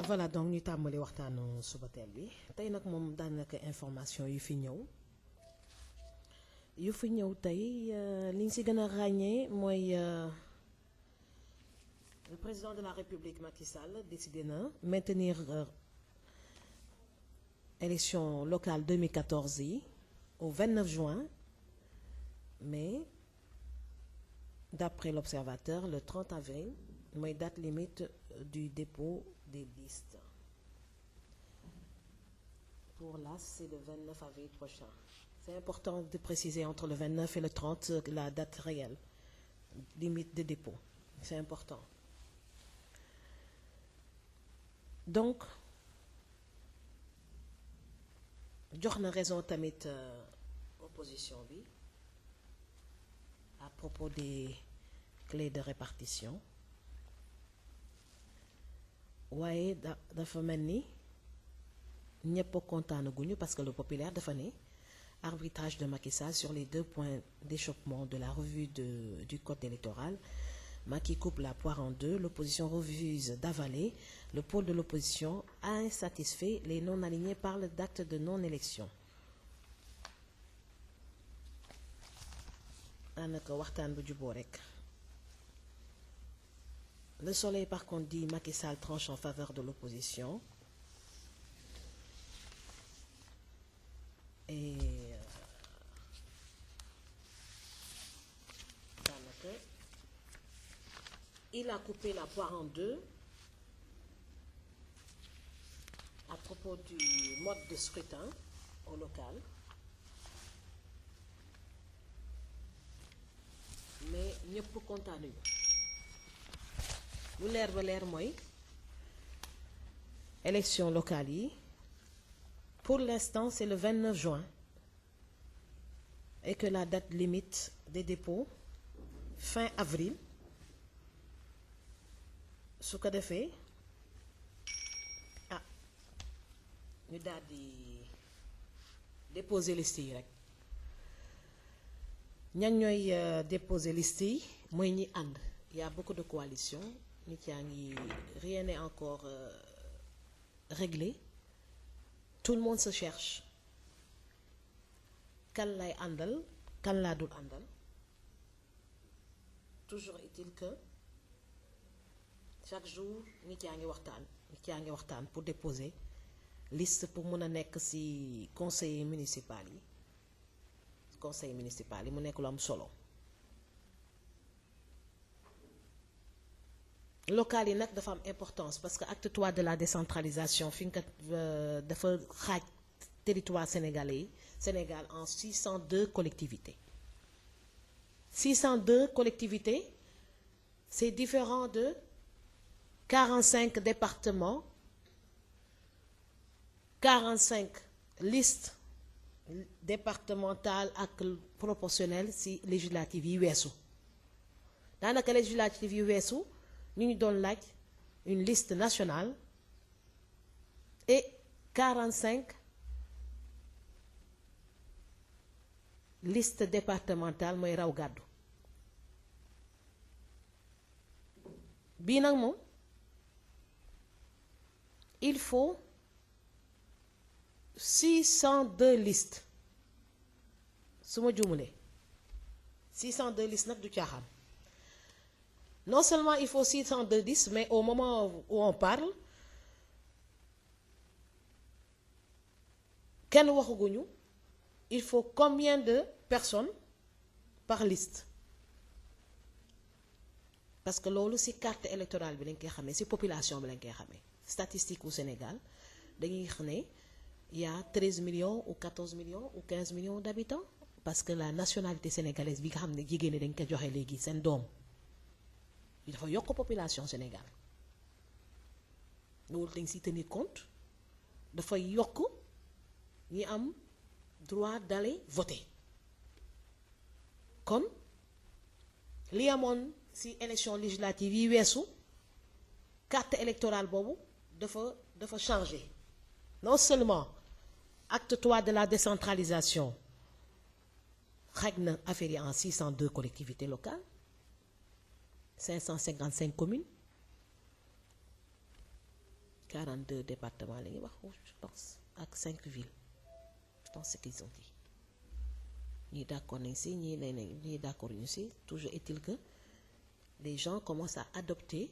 voilà donc ñu tàmbali waxtaanu suba teel bi tey nag moom daanaka information yu fi ñëw tey li ñu si gën a ràññee mooy le président de la République Macky Sall décidé na maintenir élection locale 2014 yi au 29 juin mais d'après l'Observateur le 30 avril mooy date limite du dépôt des listes. Pour l'AS, c'est le 29 avril prochain. C'est important de préciser entre le 29 et le 30 la date réelle, limite de dépôt. C'est important. Donc, jox na raison tamit opposition bi à propos des clés de répartition. waaye dafa mel ni ñëpp kontaanaguñu parce que le populaire dafa ne arbitrage de Macky Sall sur les 2 points d'échoppement de la revue du code électoral. Macky coupe la poire en deux, l'opposition refuse d'avaler, le pôle de l'opposition insatisfait, les non-alignés parlent d'acte de non-élection. daanaka waxtaan bu juboo rek. Le Soleil, par contre, dit Macky Sall tranche en faveur de l'opposition. Et il a coupé la poire en deux à propos du mode de scrutin au local. Mais ñëpp kontaanuñu. lu leer ba leer mooy élection locale yi pour l'instant c'est le 29 juin et que la date limite des dépôts fin avril su ko defee ñu daal di déposer liste yi rek ñan ñooy déposer liste yi mooy ñi ànd. Il y a beaucoup de coalitions nit yaa ngi rien n'est encore réglé. Tout le monde se cherche kan lay àndal kan laa dul àndal. Toujours est-il que chaque jour nit yaa ngi waxtaan pour déposer liste pour mun a nekk ci conseil municipal yi mu nekk lu am solo. local yi nag dafa am importance parce que acte 3 de la décentralisation fi nga dafa xaaj territoire sénégalais Sénégal en 602 collectivités. 602 collectivités, c'est différent de 45 départements, 45 listes départementales ak proportionnelles ci législatives yi weesu. daanaka législatives yi weesu ñu ngi doon laaj une liste nationale et 45 listes départementales mooy raw gàddu bii nag moom il faut 602 listes su ma juumulee 602 listes nag du caaxaan. Non seulement il faut 602 listes, mais au moment où on parle, kenn waxaguñu il faut combien de personnes par liste parce que loolu ci carte électorale bi lañ koy xamee ci population bi lañ koy xamee statistique au Sénégal dañuy xam ne il y a 13 millions ou 14 millions ou 15 millions d'habitants parce que la nationalité sénégalaise bi nga xam ne jigéen ñi dañ ko joxe léegi seen doom. Il dafa yokk population Sénégal loolu dañ ci tenir compte dafa yokk ñi am droit d'aller voter kon li amoon ci élection législative yi weesu carte électorale boobu dafa changer non seulement acte 3 de la décentralisation xaj na affaire yi en 602 collectivités locales 555 communes 42 départements la ñuy wax je pense ak 5 villes je pense ce qu'ils ont dit ñii d'accord nañ si ñii nee nañ ñii d'accord ñu si toujours est-il que les gens commencent à adopter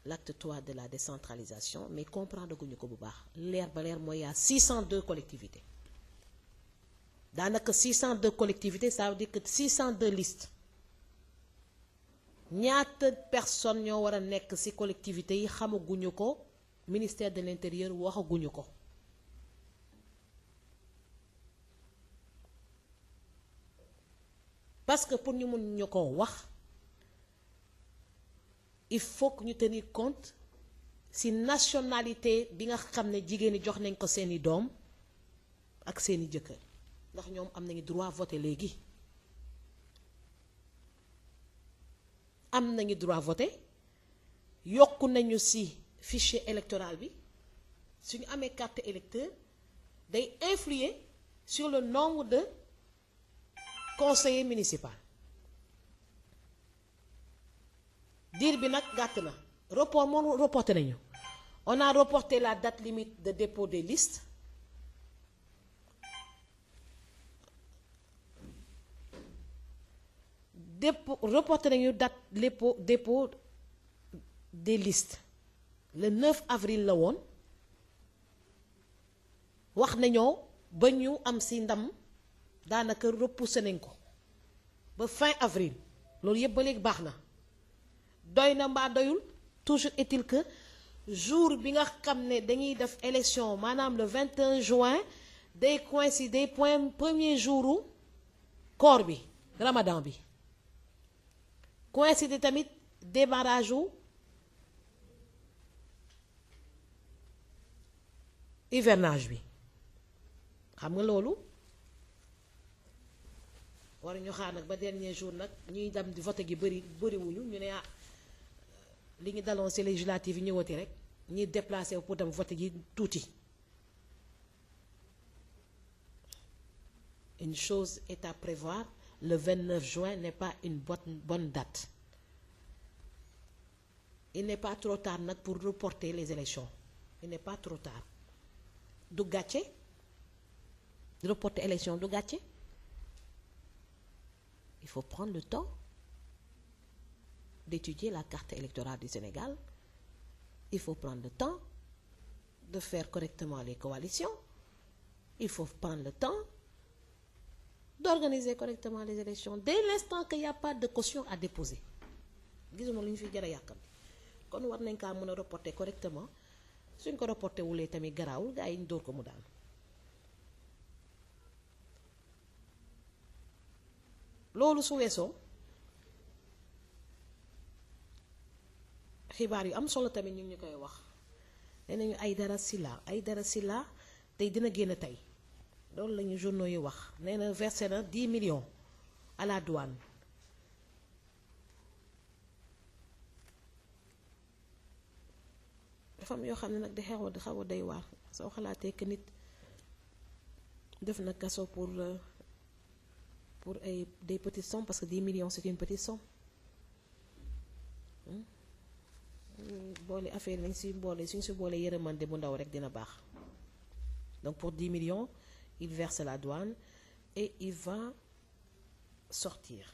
l'acte 3 de la décentralisation mais comprendre guñu ko bu baax leer ba leer mooy y a 602 collectivités daanaka 602 collectivités ça veut dire que 602 listes ñaata personnes ñoo war a nekk ci collectivités yi xamaguñu ko ministère de l'intérieur waxaguñu ko parce que pour ñu mun ñu ko wax il faut que ñu tenir compte ci nationalité bi nga xam ne jigéen ñi jox nañ ko seeni doom ak seeni jëkkër ndax ñoom am nañu droit voter léegi am nañu droit voter yokku nañu ci fichier électoral bi suñu amee carte électeur day influer sur le nombre de conseillers municipaux diir bi nag gàtt na reporté nañu on a reporté la date limite de dépôt des listes reporté nañu date dépôt des listes le 9 avril la woon wax nañoo ba ñu am ci ndam daanaka repoussé nañ ko ba fin avril loolu yëpp ba léegi baax na doy na mbaa doyul toujours est-il que jour bi nga xam ne dañuy def élection maanaam le 21 juin day coïncider premier jouru koor bi ramadan bi coïncider tamit démarrage u hivernage bi xam nga loolu war ñu xaar nag ba dernier jour nag ñuy dem di vote gi bëriwuñu ñu ne li ñu daloon ci législative yi ñëwati rek ñuy déplacé wu pour dem vote gi tuuti une chose est à prévoir le 29 juin n'est pas une bonne date il n'est pas trop tard nag pour reporter les élections il n'est pas trop tard du gàcce reporter élection du gàcce il faut prendre le temps d'étudier la carte électorale du Sénégal il faut prendre le temps de faire correctement les coalitions il faut prendre le temps d'organiser correctement les élections dès l'instant qu'il n'y a pas de caution à déposer gisuma lu ñu fi jar a yàkkam kon war nañ kaa mën a reporter correctement suñ ko reporter wulee tamit garaawul gaa yi ñu dóor ko mu daal loolu su weesoo xibaar yu am solo tamit ñu ngi ñu koy wax nee nañu Aïdara Sylla tey dina génn tey loolu la ñu journaux yi wax nee na versé na 10 millions à la douane dafa am yoo xam ne nag di xaw a day waar soo xalaatee que nit def na kaso pour des petites sommes parce que 10 millions c'est une petite somme boole affaire nañ si boole suñ si boole yërëmande bu ndaw rek dina baax donc pour 10 millions il verse la douane et il va sortir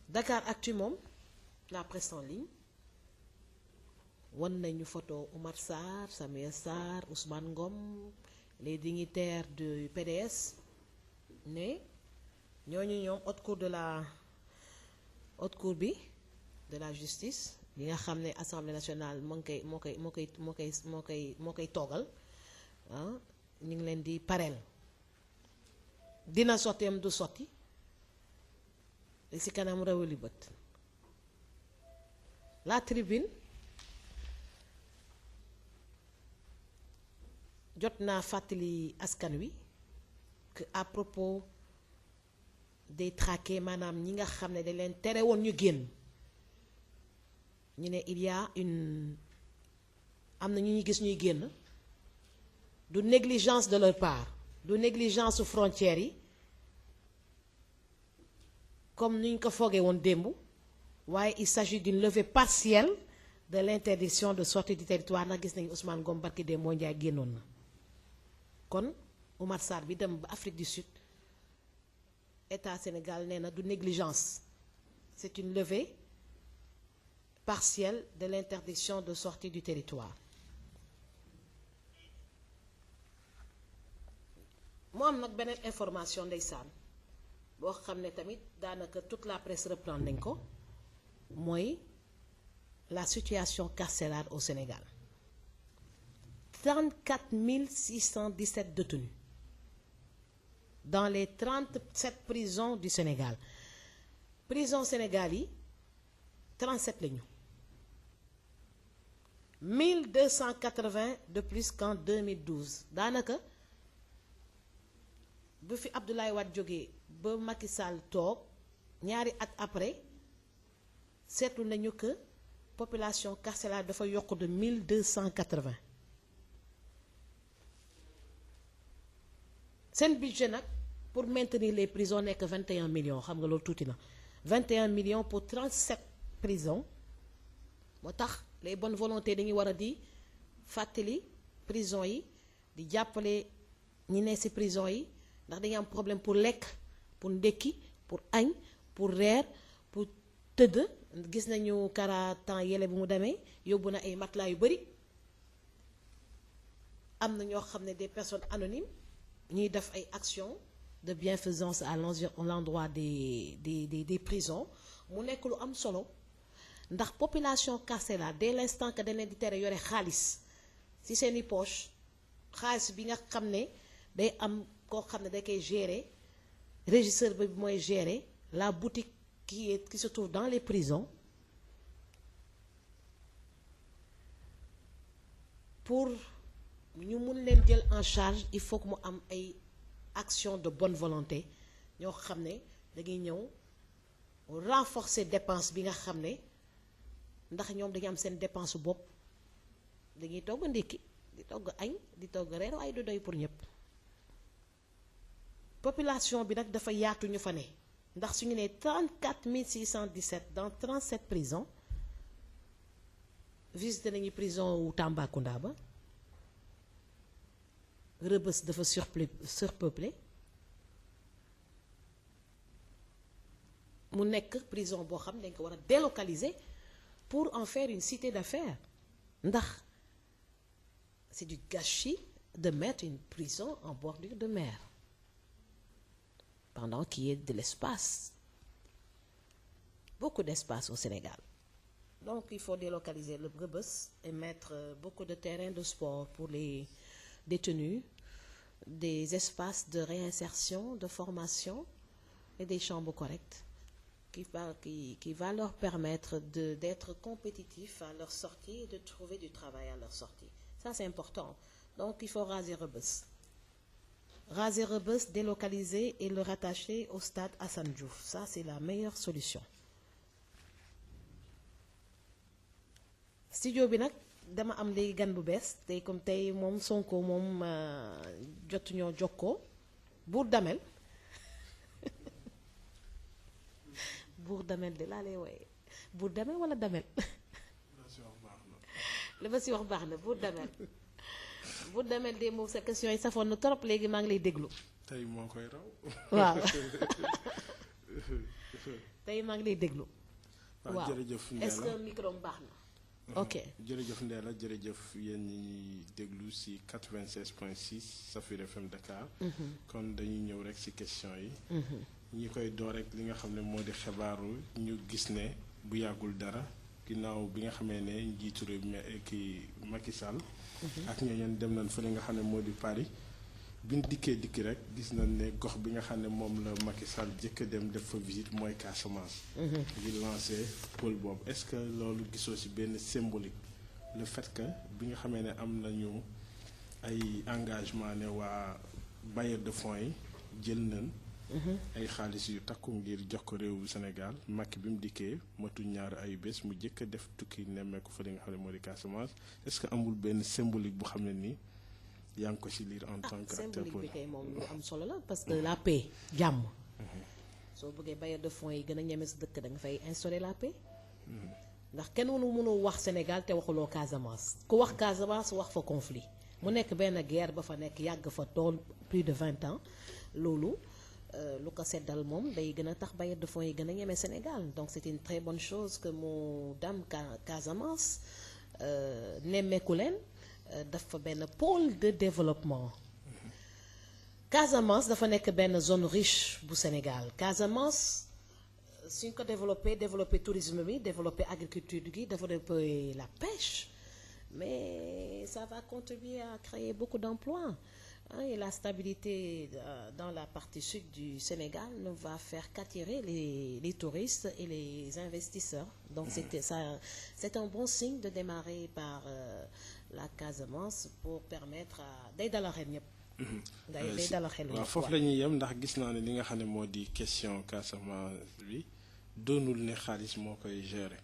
Dakaractu moom la presse en ligne wan nañu photo Oumar Sarr Samuel Sarr Ousmane Ngom les dignitaires du PDS ne ñooñu ñoom haute cour bi de la justice li nga xam ne assemblée nationale moo koy toogal ñu ngi leen di pareel dina sotti am du sotti ci kanam rawali bët la tribune jot naa fàttali askan wi que à propos des traqués maanaam ñi nga xam ne dañ leen tere woon ñu génn ñu ne il y a am na ñu gis ñuy génn du négligence de leur part du négligence su frontières yi comme ni ñu ko foogee woon démb waaye il s'agit d'une levée partielle de l'interdiction de sortie du territoire ndax gis nañu Ousmane Ngom barki démb moo njaay génnoon na kon Oumar Sarr bi dem ba Afrique du Sud état Sénégal nee na du négligence c'est une levée partielle de l'interdiction de sortie du territoire. mu am nag beneen information ndeysaan boo xam ne tamit daanaka toute la presse reprend nañ ko mooy la situation carcérale au Sénégal. 34 617 détenus dans les 37 prisons du Sénégal. Prison Sénégal yi 37 lañu 1280 de plus qu'en 2012 daanaka bu fi Abdoulaye Wade jógee ba Macky Sall toog ñaari at après seetlu nañu que population carcérale dafa yokk de 1280 seen budget nag pour maintenir les prisons nekk 21 millions xam nga loolu tuuti na 21 millions pour 37 prisons moo tax les bonnes volontés dañuy war a di fàttali prison yi di jàppale ñi ne ci prison yi ndax dañuy am problème pour lekk pour ndékki pour añ pour reer pour tëdd gis nañu kara temps yele bu mu demee yóbbu na ay matelas yu bari am na ñoo xam ne des personnes anonymes ñuy def ay actions de bienfaisance à l'endroit des prisons mu nekk lu am solo ndax population carcérale dès l'instant que dañ leen di tere yore xaalis ci seeni poche xaalis bi nga xam ne day am koo xam ne da koy gérer régisseur bi mooy gérer la boutique qui se trouve dans les prisons pour ñu mun leen jël en charge il faut que mu am ay action de bonne volonté ñoo xam ne dañuy ñëw renforcer dépense bi nga xam ne ndax ñoom dañu am seen dépense su bopp dañuy togg ndékki di togg añ di togg reer waaye du doy pour ñëpp population bi nag dafa yaatu ñu fa ne ndax suñu nee 34 617 dans 37 prisons visité nañu prison wu Tambacounda ba Rebeuss dafa surpeuplé mu nekk prison boo xam dañ ko war a délocaliser pour en faire une cité d'affaires ndax c'est du gâchis de mettre une prison en bordure de mer pendant qu'il y ait de l'espace, beaucoup d'espace au Sénégal. Donc il faut délocaliser le Rebeuss et mettre beaucoup de terrains de sport pour les détenus, des espaces de réinsertion, de formation et des chambres correctes qui va leur permettre d'être compétitifs à leur sortie et de trouver du travail à leur sortie. Ça c'est important. Donc il faut raser Rebeuss. Raser Rebeuss, délocaliser et le rattacher au stade Assane Diouf. Ça, c'est la meilleure solution. Studio bi nag dama am léegi gan bu bees tey comme tey moom Sonko moom jotuñoo jokkoo Bour Damel Bour Damel de laa lay wooye Bour Damel wala Damel li ma si wax baax na Bour Damel bu demee de moom sa question yi safoon na trop léegi maa ngi lay déglu. tey moo koy raw. waaw tey maa ngi lay déglu. waaw jërëjëf Ndella est-ce que micro am baax na. ok jërëjëf Ndella jërëjëf yéen ñi ñuy déglu ci 96.6 Safir FM Dakar. kon dañuy ñëw rek ci question yi. ñi koy door rek li nga xam ne moo di xibaaru ñu gis ne bu yàggul dara ginnaaw bi nga xamee ne njiitu réew mi ki Macky Sall. ak ñooñu dem nañ fa li nga xam ne moo di Paris biñ dikki rek gis nañ ne gox bi nga xam ne moom la Macky Sall jëkk dem def fa visite mooy Casamance. ngir lancer pôle boobu est-ce que loolu gisoo ci benn symbolique le fait que bi nga xamee ne am nañu ay engagement ne waa bailleur de fonds yi jël nañ. ay xaalis yu takku ngir jox ko réewu Sénégal Macky bi mu dikkee matuñ ñaari ay bés mu jëkk a def tukki nemmeeku fa li nga xam ne moo di Casamance est-ce que amul benn symbolique bu xam ne nii yaa ngi ko ci lire en tant que acteur symbolique bi kay moom lu am solo la parce que la paix jàmm soo bëggee bailleur de fonds yi gën a ñeme sa dëkk da nga fay instaurer la paix. ndax kenn mënul wax Sénégal te waxuloo Casamance ku wax Casamance wax fa conflit mu nekk benn guerre ba fa nekk yàgg fa tool plus de 20 ans loolu lu ko seddal moom day gën a tax bailleur de fonds yi gën a ñeme Sénégal donc c'est une très bonne chose que mu dem Casamance nemmeeku leen daf fa benn pôle de développement. Casamance dafa nekk benn zone riche bu Sénégal Casamance suñ ko développer tourisme bi développer agriculture gi développer la pêche mais ça va contribuer à créer beaucoup d'emplois et la stabilité dans la partie sud du Sénégal ne va faire qu'attirer les touristes et les investisseurs donc c'est un bon signe de démarrer par la Casamance pour permettre à day dalal xel ñëpp. day dalal xel ñëpp waaw foofu la ñuy yem ndax gis naa ne li nga xam ne moo di question Casamance bi doonul ne xaalis moo koy gérer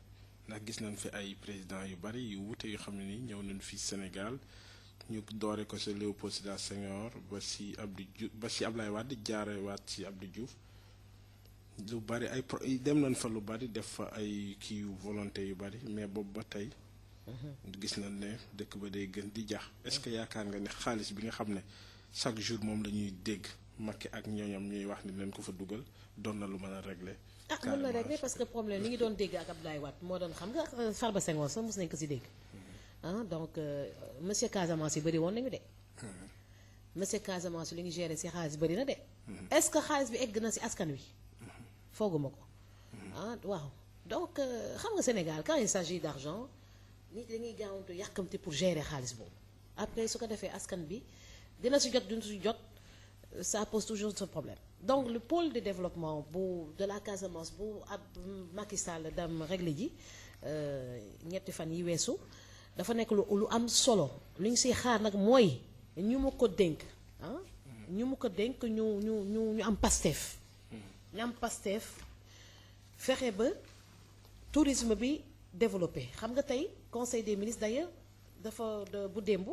ndax gis nañ fi ay président yu bari yu wute yu xam ne ni ñëw nañ fi Sénégal ñu doore ko ci Léopold Sédar Senghor ba ci Abdou Diouf ba ci Ablaye Wade jaarewaat ci Abdou Diouf lu bari ay dem nañ fa lu bari def fa ay kii yu volonté yu bari mais boobu ba tey gis nañ ne dëkk ba day gën di jax est-ce que yaakaar nga ne xaalis bi nga xam ne chaque jour moom la ñuy dégg Macky ak ñooñam ñuy wax ni leen ko fa dugal doon na lu mën a régler. mën na régler parce que problème li ngi doon dégg ak Abdoulaye Wade moo doon xam nga Farba Senghor sax mos nañ ko ci dégg donc monsieur Casamance yi bëri woon nañu de monsieur Casamance li ngi géré ci xaalis bëri na de est-ce que xaalis bi egg na ci askan wi fooguma ko waaw donc xam nga Sénégal quand il s'agit d'argent nit dañuy gaawantu yàkkamti pour gérer xaalis boobu après su ko defee askan bi dina ci jot duñ ci jot ça pose toujours ce problème donc le pôle de développement de la Casamance bu ab Macky Sall dem réglé ji ñetti fan yi weesu dafa nekk lu am solo lu ñu siy xaar nag mooy ñu mu ko dénk ñu mu ko dénk ñu am Pastef ñu am Pastef fexe ba tourisme bi développé xam nga tey conseil des ministres d'ailleurs dafa bu démb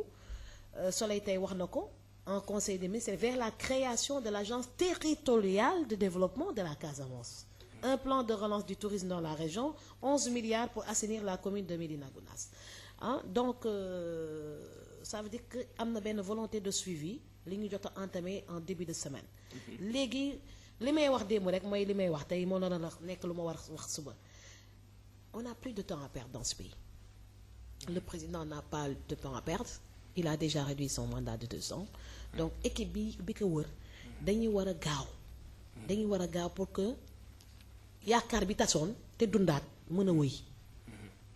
Soleil tey wax na ko en conseil des ministres vers la création de l'agence territoriale de développement de la Casamance un plan de relance du tourisme dans la région 11 milliards pour assainir la commune de Médina Gounass donc ça veut dire que am na benn volonté de suivi li ñu jot a entamé en début de semaine léegi li may wax démb rek mooy li may wax tey moo noonu la nekk lu ma war wax suba on n'a plus de temps à perdre dans ce pays le président n'a pas de temps à perdre il a déjà réduit son mandat de 2 ans donc équipe bi ko wër dañuy war a gaaw pour que yaakaar bi tasoon te dundaat mën a wëy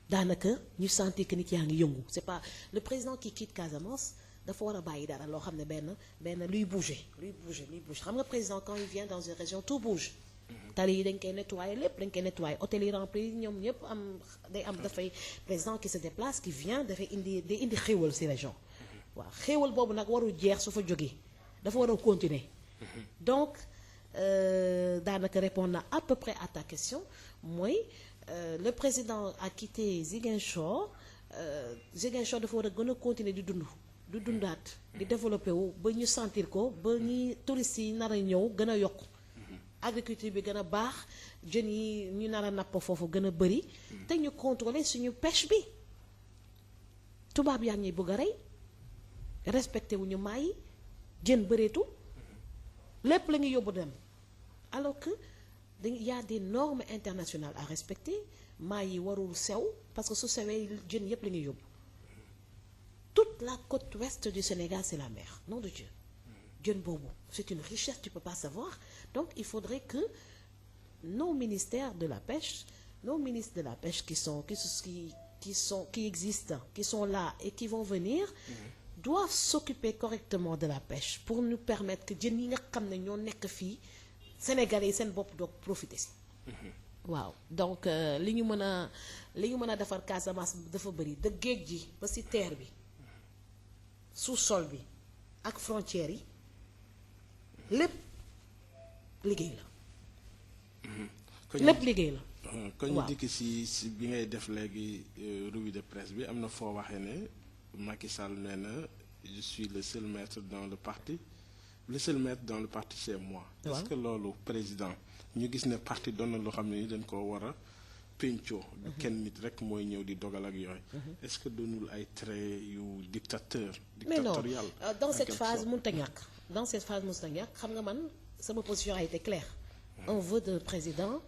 daanaka ñu sentir que nit yaa ngi yëngu c'est pas le président qui quitte Casamance dafa war a bàyyi dara loo xam ne benn luy bouger xam nga président quand il vient dans une région tout bouge tali yi dañ koy nettoyer lépp dañ koy nettoyer hôtel yi rempli ñoom ñëpp dafay président qui se déplace qui vient day indi xéewal ci région waaw xéewal boobu nag warul jeex su fa jógee dafa war a continuer donc daanaka répondre na à peu près à ta question mooy le président a quitté Ziguinchor dafa war a gën a continuer di dundaat di développer wu ba ñu sentir ko ba ñuy touristes yi nar a ñëw gën a yokk agriculture bi gën a baax jën yi ñu nar a napp foofu gën a bëri te ñu contrôler suñu pêche bi tubaab yaa ngi bëgg a rey respecté wu ñu maay jën bëreetu lépp la ñuy yóbbu dem alors que y a des normes internationales à respecter maay yi warul sew parce que su sewee jën yépp la ñuy yóbbu toute la côte ouest du Sénégal c'est la mer nom de Dieu jën boobu c'est une richesse tu peux pas savoir donc il faudrait que nos ministères de la pêche nos ministres de la pêche qui existent qui sont là et qui vont venir doivent s'occuper correctement de la pêche pour nous permettre que jën yi nga xam ne ñoo nekk fii Sénégalais yi seen bopp doog profiter si waaw donc li ñu mën a defar Casamance dafa bëri de géej gi ba ci terre bi sous-sol bi ak frontières yi lépp liggéey la kon ñu dikk si bi ngay def léegi revue de presse bi am na foo waxee ne Macky Sall nee na je suis le seul maître dans le parti le seul maître dans le parti c'est moi. waaw est-ce que loolu président ñu gis ne parti doon na loo xam ne ni dañ koo war a pencoo. kenn nit rek mooy ñëw di dogal ak yooyu. est-ce que doonul ay traits yu dictateur. mais non dictatorial dans cette phase mënut a ñàkk dans cette phase mënut a ñàkk xam nga man sama position a été claire. on veut de président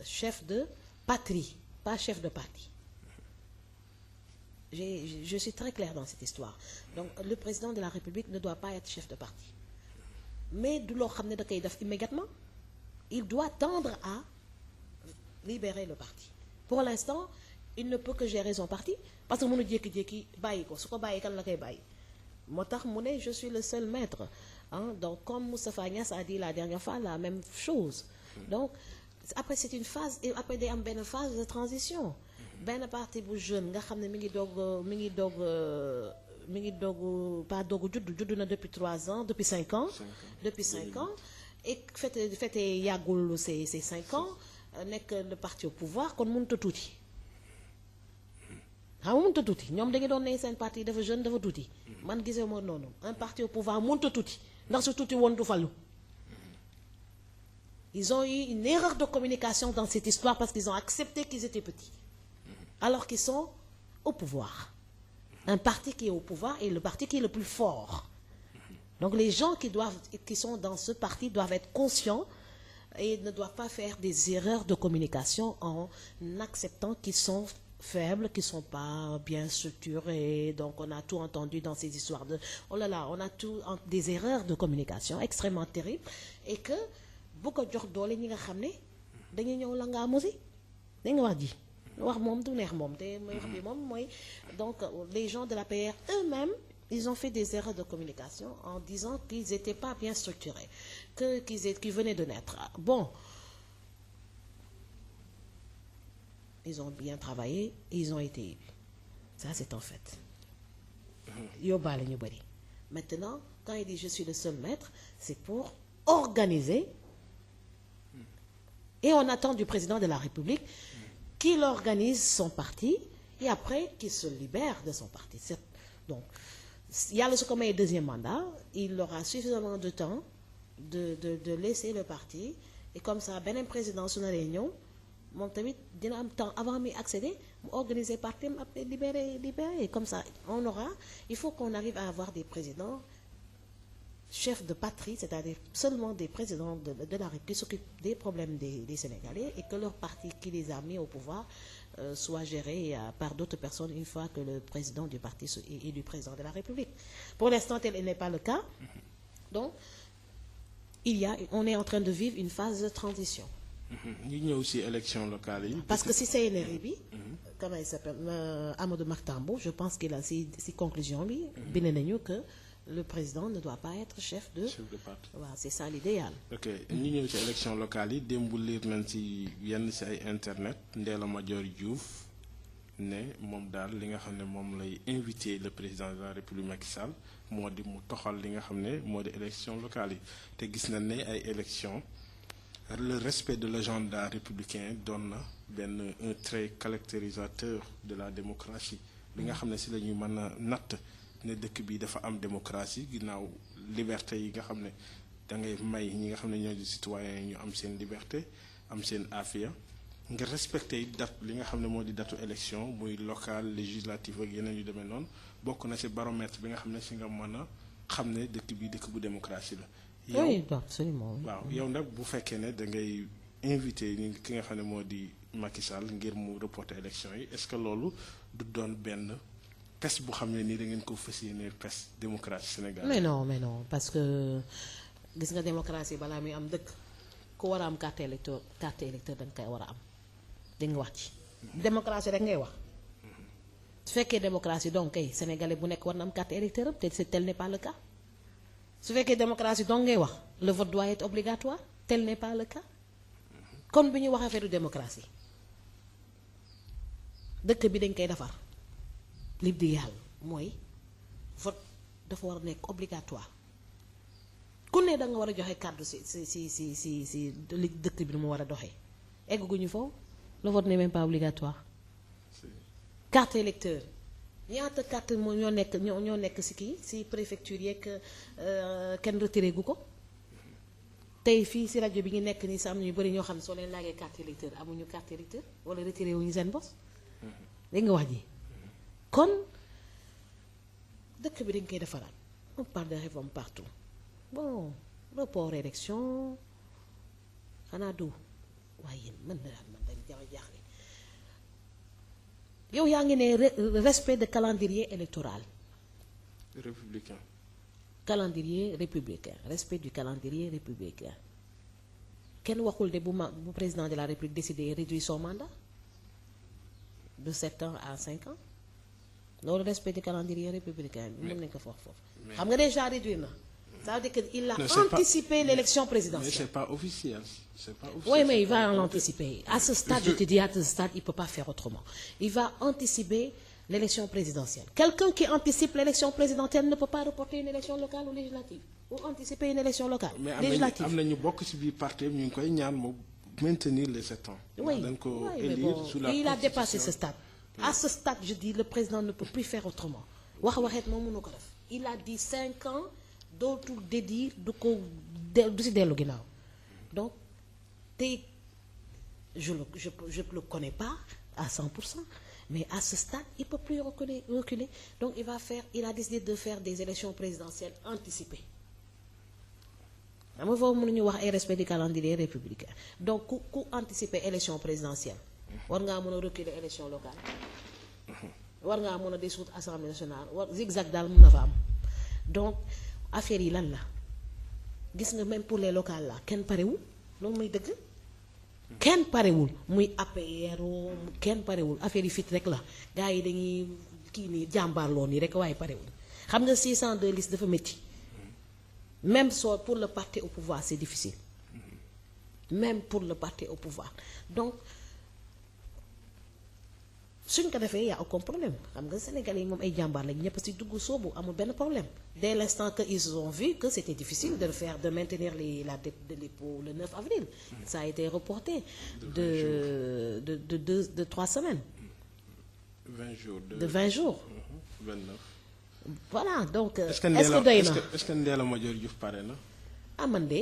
chef de patrie pas chef de parti. Je suis très claire dans cette histoire donc le président de la République ne doit pas être chef de parti mais du loo xam ne da koy def immédiatement il doit tendre à libérer le parti pour l'instant il ne peut que gérer son parti parce que mënu jékki-jékki bàyyi ko su ko bàyyi kan la koy bàyyi moo tax mu ne je suis le seul maître donc comme Moustapha Niasse a dit la dernière fois la même chose donc après c'est une phase et après day am benn phase de transition benn parti bu jeune nga xam ne mi ngi doog pas doog judd na depuis 3 ans depuis 5 ans depuis 5 ans et fete yàggul ces 5 ans nekk le parti au pouvoir kon mënut a tuuti xam nga mënut a tuuti ñoom dañu doon ne seen parti dafa jeune dafa tuuti man gisee moo noonu un parti au pouvoir mënut a tuuti ndax su tuuti woon du fallu ils ont eu une erreur de communication dans cette histoire parce qu'ils ont accepté qu'ils étaient petits alors qu'ils sont au pouvoir un parti qui est au pouvoir est le parti qui est le plus fort donc les gens qui sont dans ce parti doivent être conscients et ne doivent pas faire des erreurs de communication en acceptant qu'ils sont faibles, qu'ils sont pas bien structurés. Donc on a tout entendu dans ces histoires de oh là là, on a des erreurs de communication extrêmement terribles et que bu ko jox doole ñi nga xam ne dañuy ñëw la ngaa musi da nga wax ji wax moom du neex moom te mooy wax bi moom mooy donc les gens de l'APR eux-mêmes ils ont fait des erreurs de communication en disant qu'ils étaient pas bien structurés qu'ils venaient de naître bon ils ont bien travaillé ils ont été élus ça c'est un fait yóbbaale ñu bëri maintenant quand il dit je suis le seul maître c'est pour organiser et on attend du président de la République qu'il organise son parti et après qu'il se libère de son parti donc yàlla su ko mayee deuxième mandat il aura suffisamment de temps de laisser le parti et comme ça beneen président su naree ñëw moom tamit dina am temps avant muy accéder mu organiser parti am après libérer comme ça il faut qu'on arrive à avoir des présidents chefs de patrie, c'est-à-dire seulement des présidents de la République qui s'occupent des problèmes des Sénégalais et que leur parti qui les a mis au pouvoir soit géré par d'autres personnes une fois que le président du parti est élu président de la République. Pour l'instant, tel n'est pas le cas. Donc, on est en train de vivre une phase de transition. ñu ñëw aussi élection locale yi. Parce que si CNRI bi. comment il s'appelle Amadou Mahtambo je pense qu'il a si conclusion bi. bind nañu que. Le président ne doit pas être chef de parti. Waaw c'est ça l'idéal. ok ñu ñëw ci élection locale yi démb liir nañ ci yenn ci ay internet Ndella Madior Diouf ne moom daal li nga xam ne moom lay invité le président de la République Macky Sall moo di mu toxal li nga xam ne moo di élection locale yi te gis nañ ne ay élection le respect de l'agenda républicain doon na benn un trait caractérisateur de la démocratie li nga xam ne ci la ñuy mën a natt ne dëkk bi dafa am démocratie ginnaaw liberté yi nga xam ne da ngay may ñi nga xam ne ñoo di citoyens yi ñu am seen liberté am seen afia nga respecté date li nga xam ne moo di datu élection muy local législative ak yeneen yu demee noonu bokk na ci baromètre bi nga xam ne ci nga mën a xam ne dëkk bi dëkk bu démocratie la. oui absolument. waaw yow nag bu fekkee ne da ngay invité ki nga xam ne moo di Macky Sall ngir mu reporter élection yi est-ce que loolu du doon benn. pes bu xam ne nii da ngeen ko fas yéene pes démocratie Sénégal. mais non parce que gis nga démocratie balaa muy am dëkk ku war a am carte électeur da nga koy war a am di nga wax ci. démocratie rek ngay wax. su fekkee démocratie donc kay sénégalais bu nekk war na am carte électeur am te tel n'est pas le cas su fekkee démocratie donc ngay wax le vote doit être obligatoire tel n'est pas le cas kon bi ñuy wax affaire démocratie dëkk bi dañ koy defar. l'idéal mooy vote dafa war a nekk obligatoire ku ne da nga war a joxe kàddu si li dëkk bi nu mu war a doxee egguñu foofu le vote n'est même pas obligatoire carte électeur ñaata carte moo ñoo nekk ci kii ci préfecture yeeg kenn retiré gu ko tey fii ci rajo bi ñu nekk nii sa am na ñu bëri ñoo xam ne soo leen laajee carte électeur amuñu carte électeur wala retiré wuñu seen bos dégg nga wax ji kon dëkk bi dañ koy defaraat on parle de réforme partout bon report élection xanaa du waaye yéen man dañ jama jaaxle yow yaa ngi ne respect de calendrier électoral républicain calendrier républicain respect du calendrier républicain kenn waxul de bu président de la république décidé réduire son mandat de 7 ans à 5 ans loolu respect du calendrier républicain bi mën nañ ko foofu xam nga déjà réduire na ça veut dire que il a anticipé l'élection présidentielle. Mais c'est pas officiel. Oui, mais il va l'anticiper. À ce stade, je te dis, à ce stade, il peut pas faire autrement. Il va anticiper l'élection présidentielle. Quelqu'un qui anticipe l'élection présidentielle ne peut pas reporter une élection locale ou législative ou anticiper une élection locale législative. Mais am na ñu bokk ci biir parti ñu ngi koy ñaan mu maintenir les 7 ans. Oui, mais bon, il a dépassé ce stade. À ce stade, je dis, le président ne peut plus faire autrement. waxeet moom mënu ko def. Il a dit 5 ans. Dootul dédire du ci dellu ginnaaw donc te je le connais pas à 100% mais à ce stade il peut plus reculer donc il a décidé de faire des élections présidentielles anticipées dama foofu mënuñu wax ay respect du calendrier républicain donc ku anticiper élection présidentielle war ngaa mën a reculer élection locale war ngaa mën a dissoudre assemblée nationale zigzag daal mën na fa am donc affaire yi lan la gis nga même pour les locales là kenn parewul loolu muy dëgg kenn parewul muy APR kenn parewul affaire yi fit rek la gars yi dañuy kii nii jàmbaarloo nii rek waaye parewul xam nga 602 listes dafa métti même soo pour le parti au pouvoir c'est difficile même pour le parti au pouvoir donc suñ ko defee y a aucun problème xam nga Sénégalais yi moom ay jàmbaar lañ ñëpp ci dugg soobu amul benn problème dès l'instant que ils ont vu que c'était difficile de maintenir la date de dépôt le 9 avril ça a été reporté de 3 semaines 20 jours de 20 jours 29 voilà donc est-ce que doy na est-ce que Ndella Madior Diouf pare na man de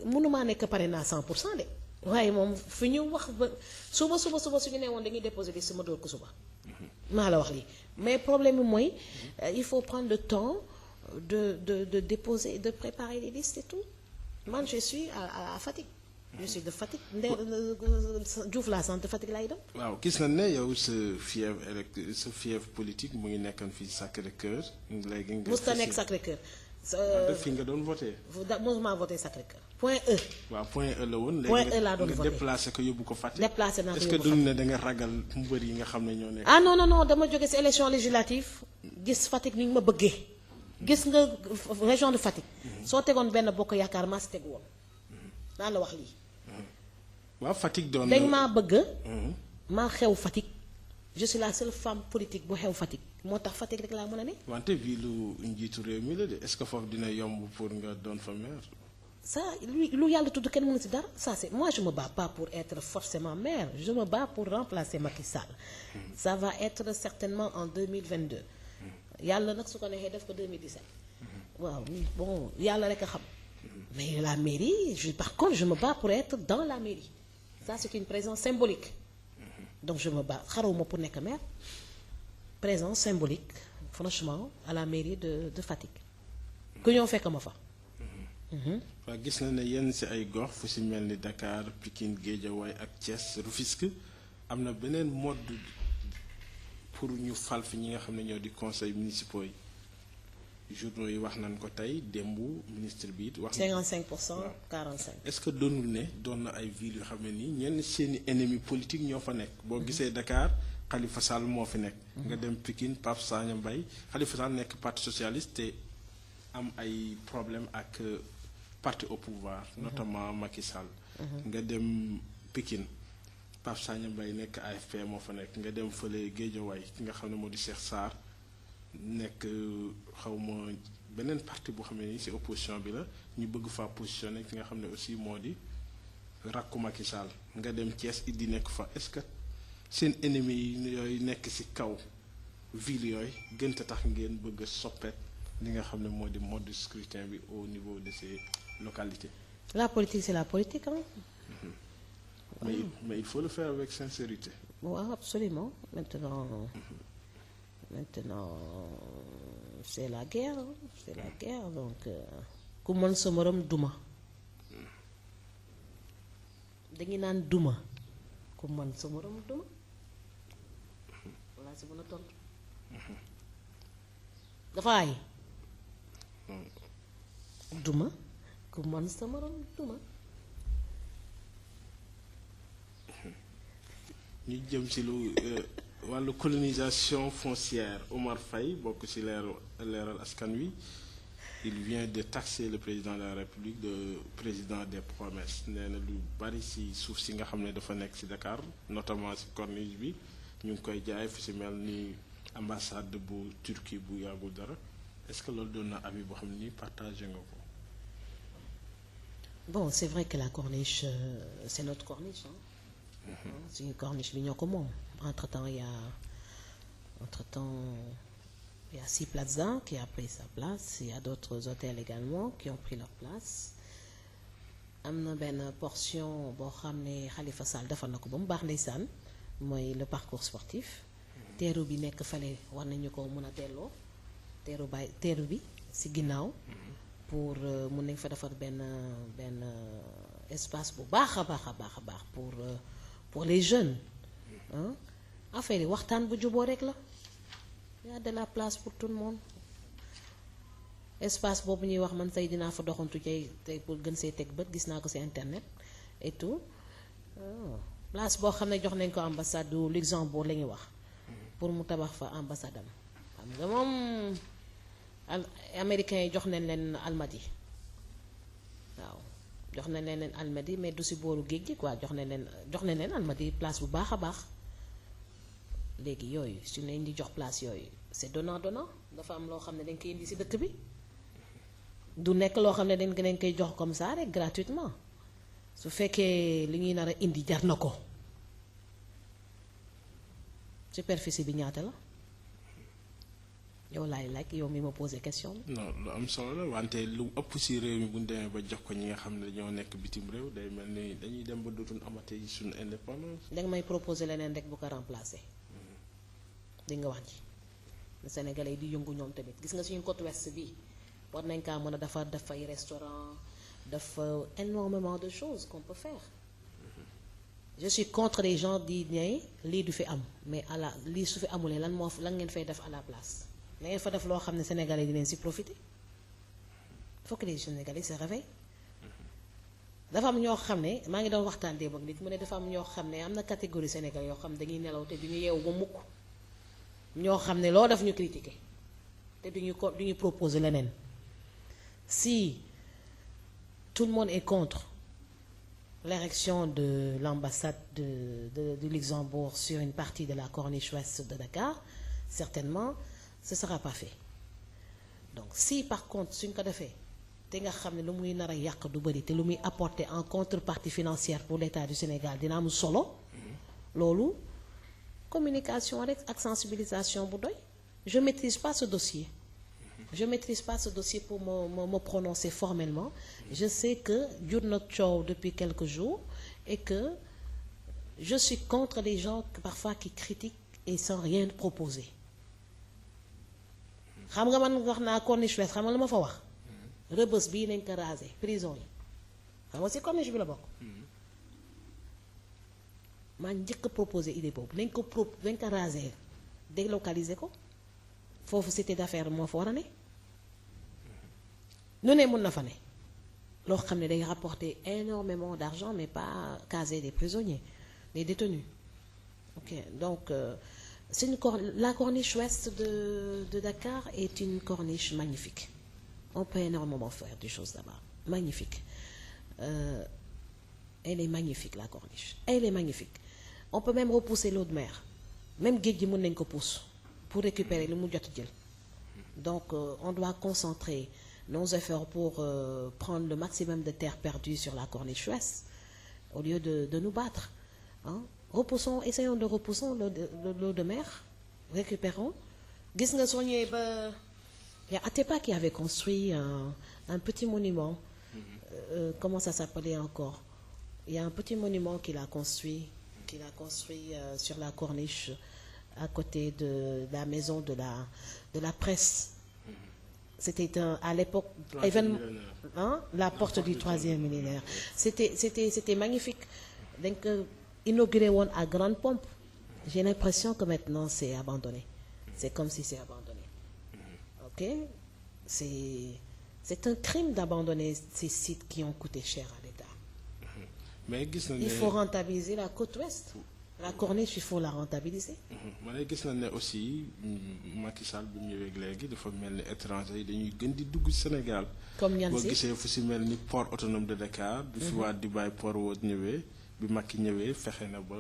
mënumaa nekk pare naa 100% de waaye moom fi ñu wax ba suba su ñu nee woon dañuy déposer liste ma door ko suba maa la wax lii mais problème bi mooy il faut prendre le temps de déposer de préparer les listes et tout man je suis à Fatick je suis de Fatick Diouf laa sant Fatick laay dem. waaw gis nañ ne yow sa fièvre politique mu ngi nekkoon fii Sacré-Cœur léegi nga. musta nekk Sacré-Cœur. fi nga doon voté. mosuma voté Sacré-Cœur. point E. waaw point E la woon. point E laa doon voté nga déplacé ko yóbbu ko Fatick. déplacé naa ko est-ce que duñ ne da nga ragal mbër yi nga xam ne ñoo nekk. ah non dama jóge ci élection législative gis Fatick ni ñu ma bëggee gis nga région de Fatick. soo tegoon benn bokk yaakaar maa si tegu woon naa la wax lii. waaw Fatick doon dañ maa bëgg. maa xew Fatick je suis la seule femme politique bu xew Fatick moo tax Fatick rek laa mën a ne. wante bii lu njiitu réew mi la de est-ce que foofu dina yomb pour nga doon fa maire. ça lu yàlla tudd kenn mënu ci dara ça c'est moi je me bats pas pour être forcément maire je me bats pour remplacer Macky Sall. ça va être certainement en 2022. yàlla nag su ko neexee def ko 2017. waaw bon yàlla rek a xam. mais la mairie par contre je me bats pour être dans la mairie ça c'est une présence symbolique. donc je me bats xarawuma pour nekk maire présence symbolique franchement à la mairie de Fatick ku ñëw fekk ma fa. waaw gis na ne yenn ci ay gox fu ci mel ni Dakar Pikine Guédiawaye ak Thiès Rufisque am na beneen mode pour ñu fal fi ñi nga xam ne ñoo di conseils municipaux yi journaux yi wax nañ ko tey démb ministre bi it wax. 55% 45. est-ce que doonul ne doon na ay villes yoo xam ne nii ñenn seeni ennemis politique ñoo fa nekk. boo gisee Dakar Khalifa Sall moo fi nekk. nga dem Pikine Pape Sagna Mbaye Khalifa Sall nekk parti socialiste te am ay problème ak parti au pouvoir. notamment Macky Sall. nga dem Pikine Pape Sagna Mbaye nekk AFP moo fa nekk nga dem fële Guédiawaye ki nga xam ne moo di Cheikh Sarr. nekk xawma beneen parti boo xam ne nii ci opposition bi la ñu bëgg faa positionné ki nga xam ne aussi moo di rakku Macky Sall nga dem Thiès it di nekk fa est-ce que seen ennemis yi yooyu nekk ci kaw ville yooyu gën a tax ngeen bëgg a soppeet li nga xam ne moo di mode de scrutin bi au niveau de ces localités. La politique c'est la politique hein. Mais il faut le faire avec sincérité. Ouais, absolument. Maintenant, c'est la guerre, hein. C'est la guerre donc ku mën sa morom duma. dañu naan duma ku mën sa morom duma. Voilà si mën a tontu. dafa ay. duma ku mën sa morom duma. ñu jëm ci lu wàllu colonisation foncière Omar Faye bokk ci leeral askan wi il vient de taxer le président de la République de président des promesses nee na lu bari ci suuf si nga xam ne dafa nekk ci Dakar notamment ci corniche bi ñu ngi koy jaay fu ci mel ni ambassade bu Turquie bu yàggul dara est-ce que loolu doon na avis boo xam ni partagé nga ko. Bon c'est vrai que la corniche c'est notre corniche hein. C'est une corniche bi ñoo ko moom entre-temps il y a 6 Plaza qui a pris sa place il y a d'autres hôtels également qui ont pris leur place am na benn portion boo xam ne Khalifa Sall defar na ko ba mu baax ndeysaan mooy le parcours sportif teeru bi nekk fale war nañu ko mën a delloo teeru bi ci ginnaaw pour mën nañ fa defar benn espace bu baax a baax pour les jeunes hein affaire yi waxtaan bu juboo rek la y a de la place pour tout le monde espace boobu ñuy wax man tey dinaa fa doxantu tey pour gën see teg bët gis naa ko ci internet et tout place boo xam ne jox nañ ko ambassade du Luxembourg la ñuy wax pour mu tabax fa ambassade am xam nga moom américains yi jox nañ leen Almadi waaw jox nañ leen Almadi mais du ci booru géej gi quoi jox nañ leen Almadi place bu baax a baax léegi yooyu su ne di jox place yooyu c'est donnant dafa am loo xam ne dañ koy indi ci dëkk bi du nekk loo xam ne dañ koy jox comme ça rek gratuitement su fekkee li ñuy nar a indi jar na ko superficie bi ñaata la yow laay laaj yow mi ma posé question bi. non lu am solo la wante lu ëpp ci réew mi bu ñu demee ba jox ko ñi nga xam ne dañoo nekk bitim réew day mel ni dañuy dem ba dootuñ amate suñu indépendance. danga may proposé leneen rek bu ko remplacer. di nga wax ji le Sénégalais yi di yëngu ñoom tamit gis nga suñu côte ouest bi war nañ kaa mën a def ay restaurant dafa énormément de choses qu'on peut faire. Je suis contre les gens di ne lii du fi am mais lii su fi amulee lan ngeen fay def à la place. da ngeen fa def loo xam ne Sénégalais dinañ ci profiter il faut que les Sénégalais se réveillent dafa am ñoo xam ne maa ngi doon waxtaan démb ak nit mu ne dafa am ñoo xam ne am na catégorie Sénégalais yoo xam ne dañuy nelaw te duñu yeewu ba mukk ñoo xam ne loo def ñu critiquer te duñu proposer leneen si tout le monde est contre l'érection de l'ambassade de Luxembourg sur une partie de la corniche ouest de Dakar certainement ce sera pas fait donc si par contre suñ ko defee te nga xam ne lu muy nar a yàq du bëri te lu muy apporter en contrepartie financière pour l'État du Sénégal dina am solo loolu communication rek ak sensibilisation bu doy je maîtrise pas ce dossier pour me prononcer formellement je sais que jur na coow depuis quelques jours et que je suis contre les gens parfois qui critiquent et sans rien proposer xam nga man wax naa corniche ouest xam nga lu ma fa wax Rebeuss bii nañ ko raser prison yi xam nga ci corniche bi la bokk maa njëkk a proposé idée boobu nañ ko raser délocaliser ko foofu cité d'affaires moo fa war a ne nu ne mun na fa ne loo xam ne day rapporter énormément d'argent mais pas caser des prisonniers des détenus ok donc la corniche ouest de Dakar est une corniche magnifique on peut énormément faire des choses là-bas magnifique elle est magnifique la corniche elle est magnifique on peut même repousser l'eau de mer même géej gi mën nañ ko pousse pour récupérer lu mu jot jël donc on doit concentrer nos efforts pour prendre le maximum de terre perdue sur la corniche ouest au lieu de nous battre hein. Essayons de repousser l'eau de mer récupérons gis nga soo ñëwee ba y a Atepa qui avait construit un petit monument. Comment ça s'appelait encore? Il y a un petit monument qu'il a construit sur la corniche à côté de la maison de la presse. C'était à l'époque la porte du troisième millénaire. C'était magnifique. Donc inauguré woon à grande pompe. J'ai l'impression que maintenant c'est abandonné. C'est comme si c'est abandonné. OK? C'est un crime d'abandonner ces sites qui ont coûté cher à l'État. mais gis na ne il faut rentabiliser la côte ouest. La corniche il faut la rentabiliser. ma ne gis na ne aussi Macky Sall bu ñëwee léegi dafa mel ni étranger yi dañuy gën di dugg Sénégal. comme ñan boo si gisee fu si mel ni port autonome de Dakar. bi fi waa Dubai port woot ñëwee bi Macky ñëwee fexe na ba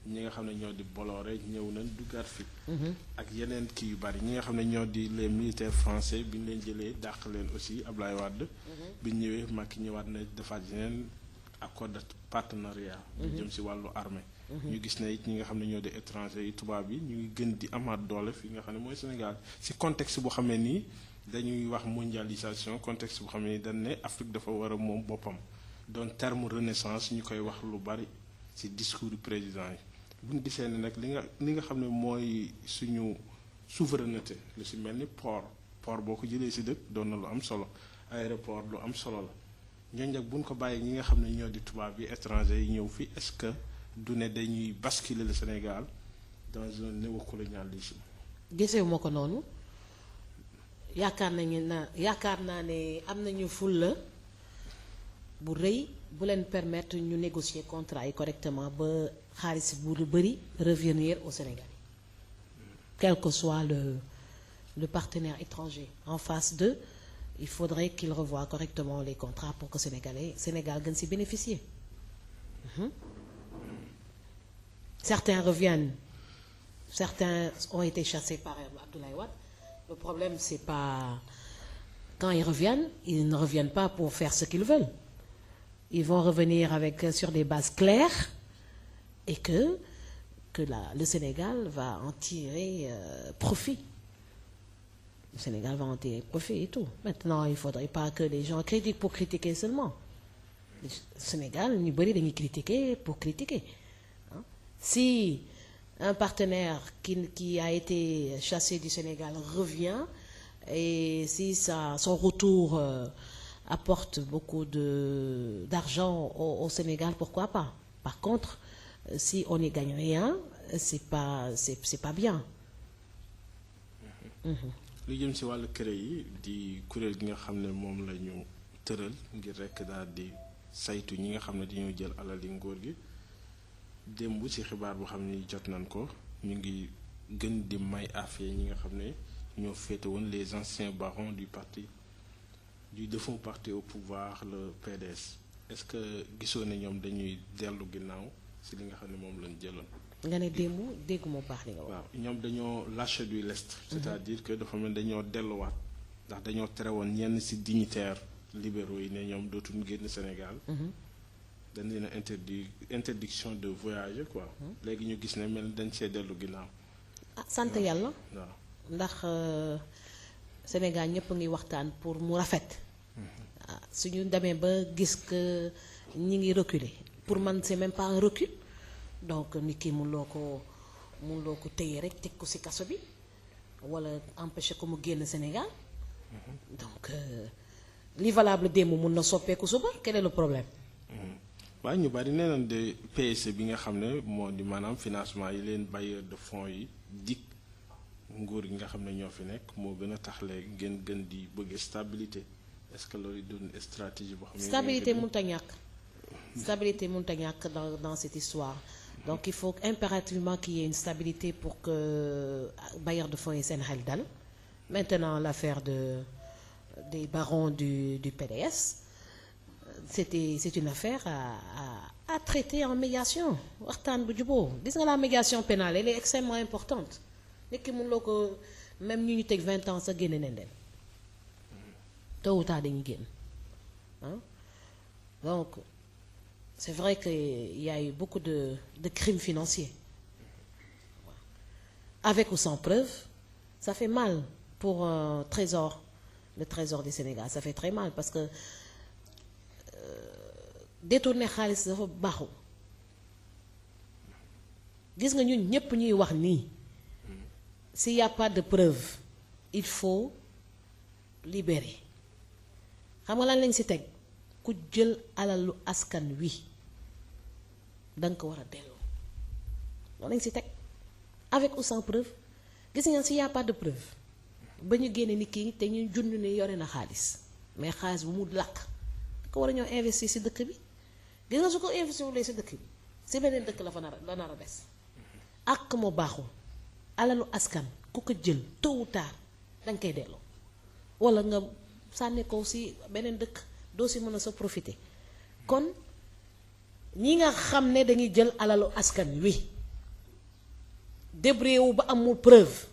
ñi nga xam ne ñoo di Bolloré ñëw nañ duggaat fi. ak yeneen kii yu bari ñi nga xam ne ñoo di les militaires français bi ñu leen jëlee dàq leen aussi Ablaye Wade. bi ñu ñëwee Macky ñëwaat na defaat yeneen accord de partenariat. ñu jëm si wàllu armée. ñu gis ne it ñi nga xam ne ñoo di étranger yi tubaab yi ñu ngi gën di amaat doole fi nga xam ne mooy Sénégal si contexte boo xamee nii dañuy wax mondialisation contexte boo xamee ni dañ ne Afrique dafa war a moom boppam doon terme renaissance ñu koy wax lu bari si discours du président yi bu ñu gisee ne nag li nga xam ne mooy suñu souveraineté lu si mel ni port boo ko jëlee si dëkk doon na lu am solo aéroport lu am solo la ñooñu nag bu ñu ko bàyyee ñi nga xam ne ñoo di tubaab yi étranger yi ñëw fi est-ce que du ne dañuy basculer le Sénégal dans un néocolonialisme. gisewu ma ko noonu yaakaar naa ne am nañu fulla bu rëy bu leen permettre ñu négocier contrat yi correctement ba xaalis bu bëri revenir au Sénégal quel que soit le partenaire étranger en face d'eux il faudrait qu'ils revoient correctement les contrats pour que Sénégal gën ci bénéficier. Certains reviennent, certains ont été chassés par Abdoulaye Wade. Le problème, c'est pas quand ils ne reviennent pas pour faire ce qu'ils veulent. Ils vont revenir sur des bases claires et que le Sénégal va en tirer profit. Le Sénégal va en tirer profit et tout. Maintenant, il ne faudrait pas que les gens critiquent pour critiquer seulement. Le Sénégal, ñu bari dañuy critiquer pour critiquer. Si un partenaire qui a été chassé du Sénégal revient et si son retour apporte beaucoup d'argent au Sénégal, pourquoi pas? Par contre, si on n'y gagne rien, c'est pas bien. lu jëm si wàllu CREI yi di kuréel gi nga xam ne moom la ñu tëral ngir rekk daal di saytu ñi nga xam ne dañoo jël alali nguur gi. démb ci xibaar boo xam ne jot nañ ko ñu ngi gën di may affaire ñi nga xam ne ñoo féete woon les anciens barons du défunt parti au pouvoir le PDS est-ce que gisoo ne ñoom dañuy dellu ginnaaw ci li nga xam ne moom lañ jëloon. nga ne démb dégguma baax li nga wax. waaw ñoom dañoo lâcher du lest. c'est-à-dire que dafa mel dañoo delluwaat ndax dañoo tere woon ñenn ci dignitaires libéraux yi ne ñoom dootuñu génn Sénégal. dañ leen a interdiction de voyager quoi. léegi ñu gis ne mel dañ see dellu ginnaaw. sant yàlla. waaw ndax Sénégal ñëpp ngi waxtaan pour mu rafet. suñu demee ba gis que ñi ngi reculer pour man c'est même pas un recul donc nit ki mënuloo ko téye rek teg ko ci kaso bi walla empêcher ko mu génn Sénégal. donc li valable démb mun na soppeeku suba quel est le problème. waaye ñu bari nee nañ de PSE bi nga xam ne moo di maanaam financement yi leen bailleurs de fonds yi dig nguur gi nga xam ne ñoo fi nekk moo gën a tax léegi ngeen gën di bëgg stabilité est-ce que loolu doon stratégie boo xam ne. stabilité mënut a ñàkk. stabilité mënut a ñàkk dans cette histoire donc il faut impérativement qu'il y ait une stabilité pour que bailleurs de fonds yi seen xel dal maintenant l'affaire des barons du PDS. C'est une affaire à traiter en médiation waxtaan bu juboo gis nga la médiation pénale elle est extrêmement importante nit ki mënuloo ko même ñu teg 20 ans sax génne nañ leen tôt ou tard dañuy génn donc c'est vrai que il y a eu beaucoup de crimes financiers avec ou sans preuve ça fait mal pour le trésor du Sénégal ça fait très mal parce que détourner xaalis dafa baaxul gis nga ñun ñépp ñuy wax nii s'il y a pas de preuve il faut libérer xam nga lan lañ ci teg ku jël alalu askan wi danga ko war a delloo loolu lañ ci teg avec ou sans preuve gis nga s'il y a pas de preuve ba ñu génne nit ki te ñu junj ne yore na xaalis mais xaalis bu mu làkk ko war a ñëw investir ci dëkk bi gis nga su ko investir wulee ci dëkk bi ci beneen dëkk la nar a des ak moo baaxul alalu askan ku ko jël tôt ou tard danga koy delloo walla nga sànni ko ci beneen dëkk doo ci mën a sa profiter kon ñi nga xam ne dañuy jël alalu askan wi débrouillé wu ba amul preuve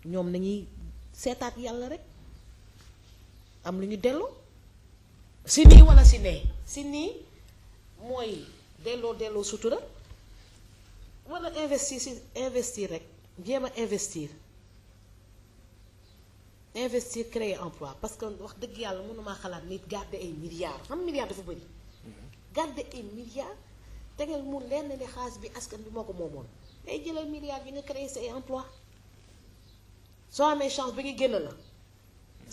ñoom nañuy seetaat yàlla rek am lu ñu delloo ci nii walla ci nee ci nii mooy delloo sutura walla investir rek jéem a investir créer emploi parce que wax dëgg yàlla mënumaa xalaat nit garder ay milliards xam milliards dafa bëri garder ay milliards tegal mu lenn ne xaalis bi askan bi moo ko moomoon day jëlal milliards bi nga créer sa ay emploi soo amee chance bi nga génn la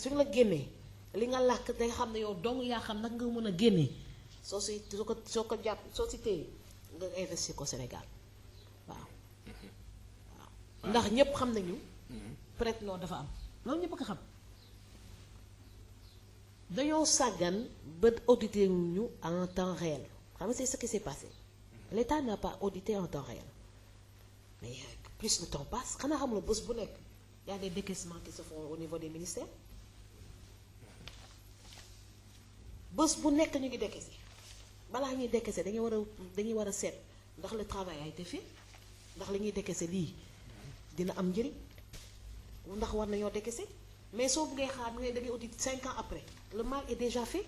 suñ la génnee li nga làkk day xam ne yow dong yaa xam nag nga mën a génnee soo ko jàpp soo si téye nga investir ko Sénégal waaw ndax ñépp xam nañu prête-nom dafa am loolu ñépp ko xam dañoo sàggan ba auditer ñu en temps réel xam nga c'est ce qui s'est passé l'État n'a pas audité en temps réel mais plus le temps passe xanaa xam la bés bu nekk y a des décaissements qui se font au niveau des ministères bés bu nekk ñu ngi décaissé balaa ñuy décaissé dañuy war a seet ndax le travail a été fait ndax li ñuy décaissé lii dina am njëriñ ndax war nañoo décaissé mais soo buggee xaar ne da ngay audit 5 ans après le mal est déjà fait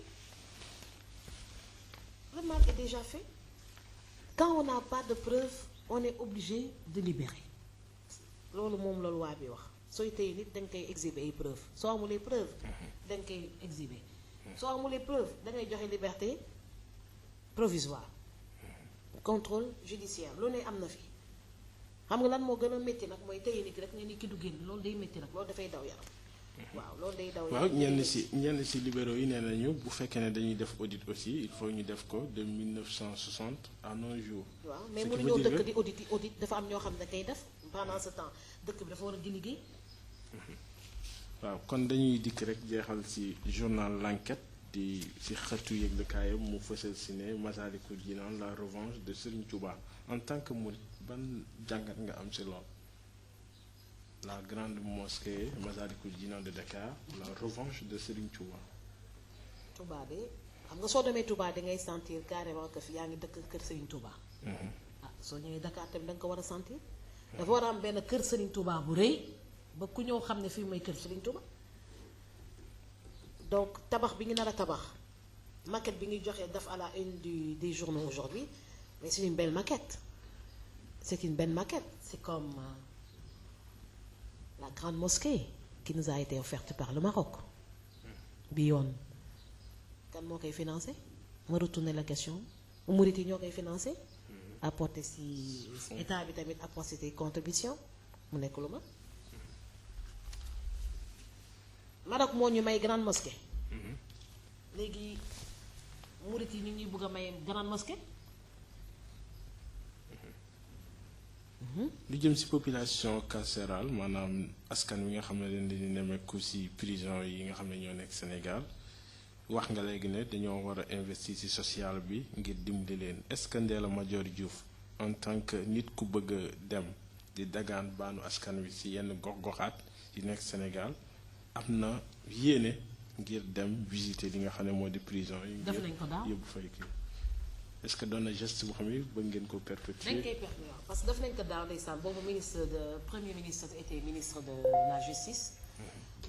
quand on n'a pas de preuve on est obligé de libérer loolu moom la loi bi wax sooy téye nit da nga koy exhiber ay preuve soo amulee preuve da nga koy exhiber soo amulee preuve da ngay joxe liberté provisoire contrôle judiciaire lu ne am na fi xam nga lan moo gën a métti nag mooy téye nit rek ne ni ki du génn loolu day métti nag loolu dafay daw yaram waaw loolu day daw yaram waaw ñenn ci libéraux yi nee nañu bu fekkee ne dañuy def audit aussi il faut ñu def ko de 1960 à nos jours. waaw mais mënuñoo dëkk di audit dafa am ñoo xam ne da koy def pendant ce temps dëkk bi dafa war a di liggéey. waaw kon dañuy dikk rek jeexal ci journal L'Enquête di ci xëtu yëglekaayam mu fësal ci ne Massalikul Jinaan la revanche de Serigne Touba en tant que mouride ban jàngat nga am ci lool la grande mosquée Massalikul Jinaan de Dakar la revanche de Serigne Touba. Touba de xam nga soo demee Touba da ngay sentir carrément que fi yaa ngi dëkk kër Serigne Touba. Soo ñëwee Dakar tamit da nga ko war a sentir. dafa war a am benn kër Serigne Touba bu rëy ba ku ñëw xam ne fii mooy kër Serigne Touba. donc tabax bi ñu nar a tabax maquette bi ñuy joxe def à la une des journaux aujourd'hui mais c'est une belle maquette c'est comme la grande mosquée qui nous a été offerte par le Maroc bi yoon kan moo koy financé ma retourner la question murit yi ñoo koy financé apporter si état bi tamit apporter ses contributions mu nekk lu ma Maroc moo ñu may grande mosquée léegi murit yi ñu ngi bëgg a may grande mosquée. lu jëm ci population carcérale maanaam askan wi nga xam ne dañ leen di nemmeeku ci prison yi nga xam ne ñoo nekk Sénégal wax nga léegi ne dañoo war a investir ci social bi ngir dimbali leen est-ce que Ndella Madior Diouf en tant que nit ku bëgg a dem di dagaan baanu askan wi ci yenn gox-goxaat yi nekk Sénégal am na yéene ngir dem visiter li nga xam ne moo di prison yi. def nañ ko daaw yóbbu fay kii est-ce que doon na geste boo xam ne bëgg ngeen ko perpétuer. dañ koy perpétuer parce que def nañ ko daaw ndeysaan boobu premier ministre était ministre de la justice.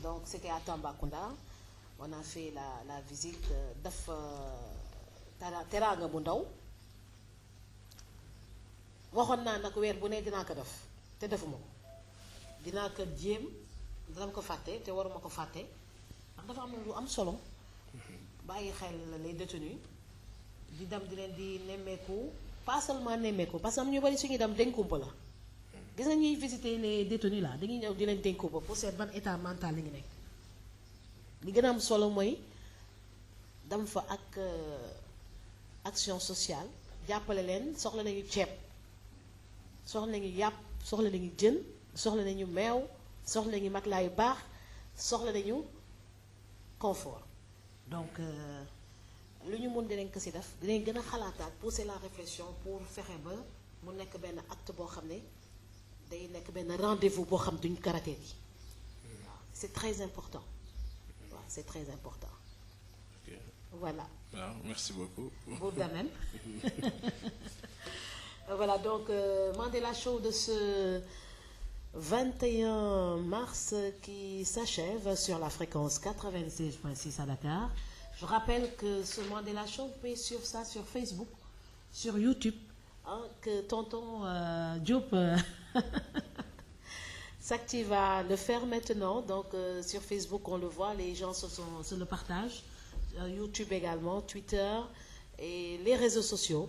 Donc c'était à Tambacounda on a fait la visite def teraanga bu ndaw waxoon naa nag weer bu ne dinaa ko def te defuma ko dinaa ko jéem dina ko fàtte te waruma ko fàtte ndax dafa am lu am solo bàyyi xel les détenus di dem di leen di nemmeeku pas seulement nemmeeku parce que am ñu bari suñuy dem dañ kumpa la gis nga ñuy visiter les détenus là dañuy ñëw di leen dénk kumpa pour seet ban état mental la ñu nekk li gën a am solo mooy dem fa ak action sociale jàppale leen soxla nañu ceeb soxla nañu yàpp soxla nañu jën soxla nañu meew soxla nañu matelas yu baax soxla nañu confort donc lu ñu mun dinañ ko ci def dinañ gën a xalaataat pousser la réflexion pour fexe ba mu nekk benn acte boo xam ne day nekk benn rendez-vous boo xam duñ ko raté yi waaw c'est très important waaw c'est très important. Ok. Voilà. waaw merci beaucoup. Vous de même. Voilà donc Mandela Show de ce 21 mars qui s'achève sur la fréquence 96.6 à Dakar. Je rappelle que ce Mandela Show, vous pouvez suivre ça sur Facebook, sur YouTube, hein, que tonton Diop s'active à le faire maintenant. Donc sur Facebook, on le voit, les gens se le partagent. YouTube également, Twitter et les réseaux sociaux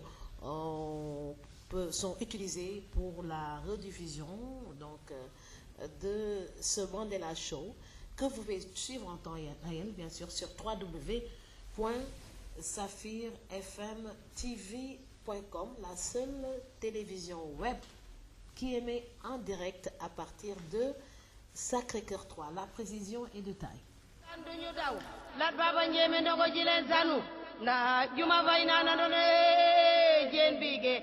sont utilisés pour la rediffusion donc, de ce Mandela Show que vous pouvez suivre en temps réel, bien sûr, sur www.safirfmtv.com, la seule télévision web qui émet en direct à partir de Sacré-Cœur 3. La précision est de taille. Duñu daw lat baba njéeme ndogo jilen sanu nda juma fay nana done jeen bige